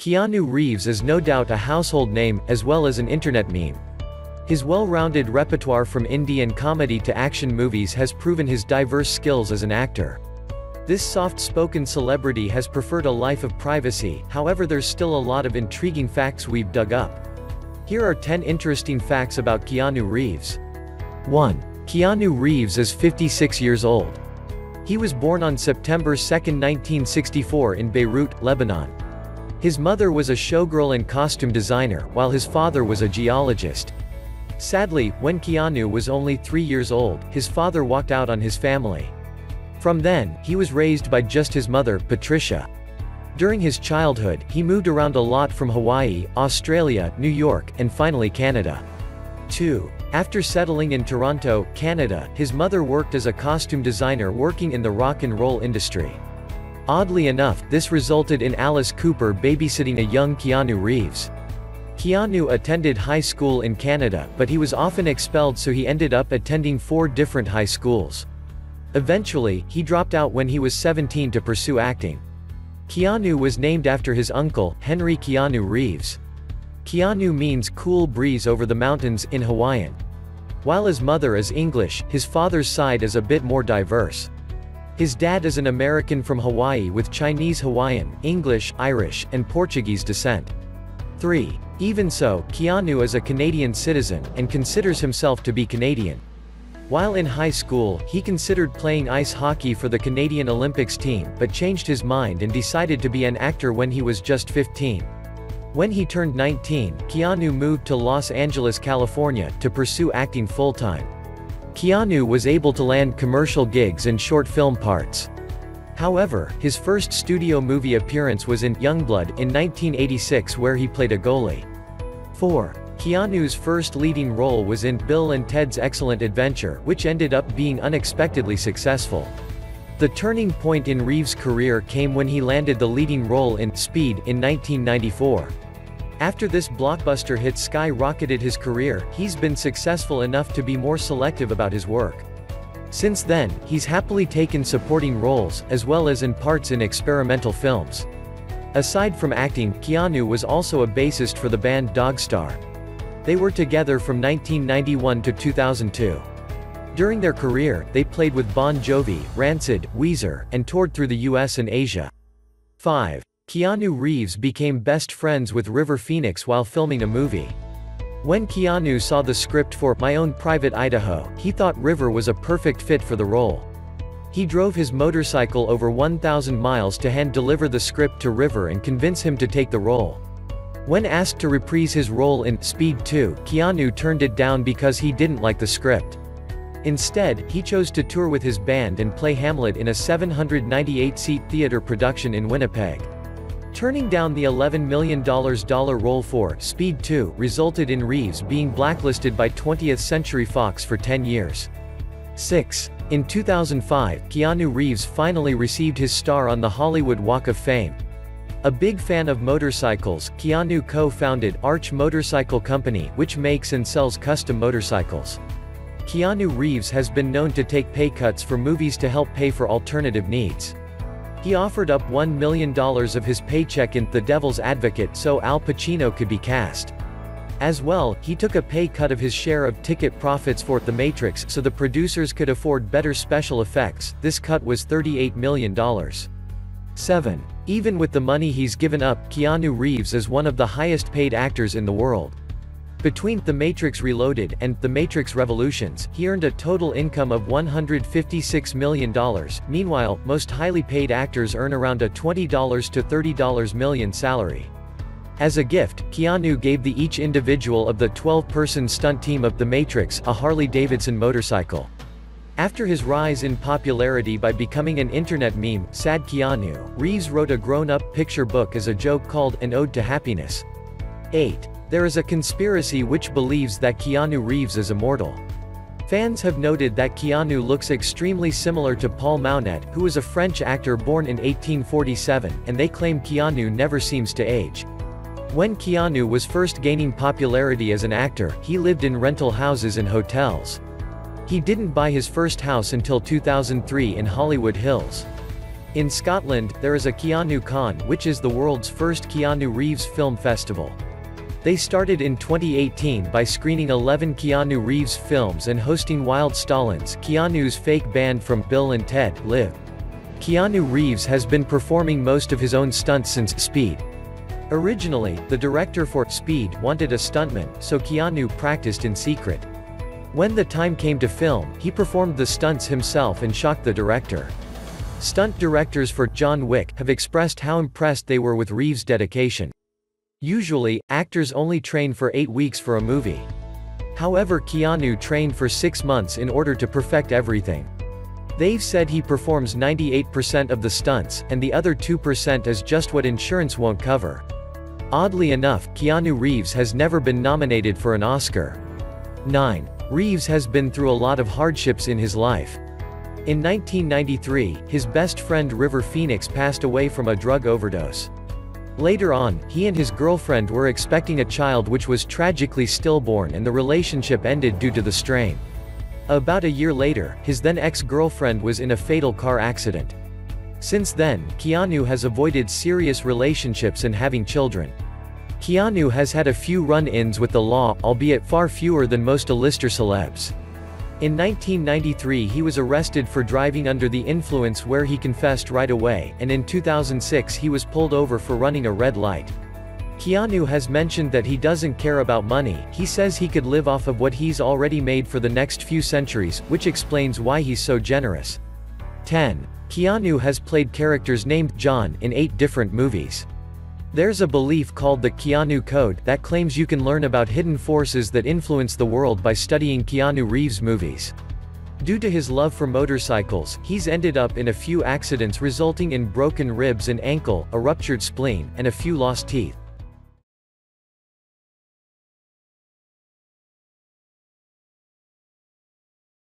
Keanu Reeves is no doubt a household name, as well as an internet meme. His well-rounded repertoire from indie and comedy to action movies has proven his diverse skills as an actor. This soft-spoken celebrity has preferred a life of privacy, however there's still a lot of intriguing facts we've dug up. Here are 10 interesting facts about Keanu Reeves. 1. Keanu Reeves is 56 years old. He was born on September 2, 1964 in Beirut, Lebanon. His mother was a showgirl and costume designer, while his father was a geologist. Sadly, when Keanu was only 3 years old, his father walked out on his family. From then, he was raised by just his mother, Patricia. During his childhood, he moved around a lot from Hawaii, Australia, New York, and finally Canada. 2. After settling in Toronto, Canada, his mother worked as a costume designer working in the rock and roll industry. Oddly enough, this resulted in Alice Cooper babysitting a young Keanu Reeves. Keanu attended high school in Canada, but he was often expelled, so he ended up attending 4 different high schools. Eventually, he dropped out when he was 17 to pursue acting. Keanu was named after his uncle, Henry Keanu Reeves. Keanu means cool breeze over the mountains in Hawaiian. While his mother is English, his father's side is a bit more diverse. His dad is an American from Hawaii with Chinese Hawaiian, English, Irish, and Portuguese descent. 3. Even so, Keanu is a Canadian citizen, and considers himself to be Canadian. While in high school, he considered playing ice hockey for the Canadian Olympics team, but changed his mind and decided to be an actor when he was just 15. When he turned 19, Keanu moved to Los Angeles, California, to pursue acting full-time. Keanu was able to land commercial gigs and short film parts. However, his first studio movie appearance was in Youngblood in 1986, where he played a goalie. 4. Keanu's first leading role was in Bill and Ted's Excellent Adventure, which ended up being unexpectedly successful. The turning point in Reeves' career came when he landed the leading role in Speed in 1994. After this blockbuster hit skyrocketed his career, he's been successful enough to be more selective about his work. Since then, he's happily taken supporting roles, as well as in parts in experimental films. Aside from acting, Keanu was also a bassist for the band Dogstar. They were together from 1991 to 2002. During their career, they played with Bon Jovi, Rancid, Weezer, and toured through the US and Asia. 5. Keanu Reeves became best friends with River Phoenix while filming a movie. When Keanu saw the script for My Own Private Idaho, he thought River was a perfect fit for the role. He drove his motorcycle over 1,000 miles to hand-deliver the script to River and convince him to take the role. When asked to reprise his role in Speed 2, Keanu turned it down because he didn't like the script. Instead, he chose to tour with his band and play Hamlet in a 798-seat theater production in Winnipeg. Turning down the $11 million role for Speed 2 resulted in Reeves being blacklisted by 20th Century Fox for 10 years. 6. In 2005, Keanu Reeves finally received his star on the Hollywood Walk of Fame. A big fan of motorcycles, Keanu co-founded Arch Motorcycle Company, which makes and sells custom motorcycles. Keanu Reeves has been known to take pay cuts for movies to help pay for alternative needs. He offered up $1 million of his paycheck in The Devil's Advocate so Al Pacino could be cast. As well, he took a pay cut of his share of ticket profits for The Matrix so the producers could afford better special effects. This cut was $38 million. 7. Even with the money he's given up, Keanu Reeves is one of the highest paid actors in the world. Between The Matrix Reloaded and The Matrix Revolutions, he earned a total income of $156 million. Meanwhile, most highly paid actors earn around a $20 to $30 million salary. As a gift, Keanu gave each individual of the 12-person stunt team of The Matrix a Harley-Davidson motorcycle. After his rise in popularity by becoming an internet meme, Sad Keanu, Reeves wrote a grown-up picture book as a joke called An Ode to Happiness. 8. There is a conspiracy which believes that Keanu Reeves is immortal. Fans have noted that Keanu looks extremely similar to Paul Mounet, who was a French actor born in 1847, and they claim Keanu never seems to age. When Keanu was first gaining popularity as an actor, he lived in rental houses and hotels. He didn't buy his first house until 2003 in Hollywood Hills. In Scotland, there is a Keanu Con, which is the world's first Keanu Reeves film festival. They started in 2018 by screening 11 Keanu Reeves films and hosting Wild Stallins, Keanu's fake band from Bill and Ted Live. Keanu Reeves has been performing most of his own stunts since Speed. Originally, the director for Speed wanted a stuntman, so Keanu practiced in secret. When the time came to film, he performed the stunts himself and shocked the director. Stunt directors for John Wick have expressed how impressed they were with Reeves' dedication. Usually, actors only train for 8 weeks for a movie. However, Keanu trained for 6 months in order to perfect everything. They've said he performs 98% of the stunts, and the other 2% is just what insurance won't cover. Oddly enough, Keanu Reeves has never been nominated for an Oscar. 9. Reeves has been through a lot of hardships in his life. In 1993, his best friend River Phoenix passed away from a drug overdose. Later on, he and his girlfriend were expecting a child which was tragically stillborn, and the relationship ended due to the strain. About a year later, his then ex-girlfriend was in a fatal car accident. Since then, Keanu has avoided serious relationships and having children. Keanu has had a few run-ins with the law, albeit far fewer than most A-lister celebs. In 1993 he was arrested for driving under the influence, where he confessed right away, and in 2006 he was pulled over for running a red light. Keanu has mentioned that he doesn't care about money. He says he could live off of what he's already made for the next few centuries, which explains why he's so generous. 10. Keanu has played characters named John in 8 different movies. There's a belief called the Keanu Code that claims you can learn about hidden forces that influence the world by studying Keanu Reeves movies. Due to his love for motorcycles, he's ended up in a few accidents resulting in broken ribs and ankle, a ruptured spleen, and a few lost teeth.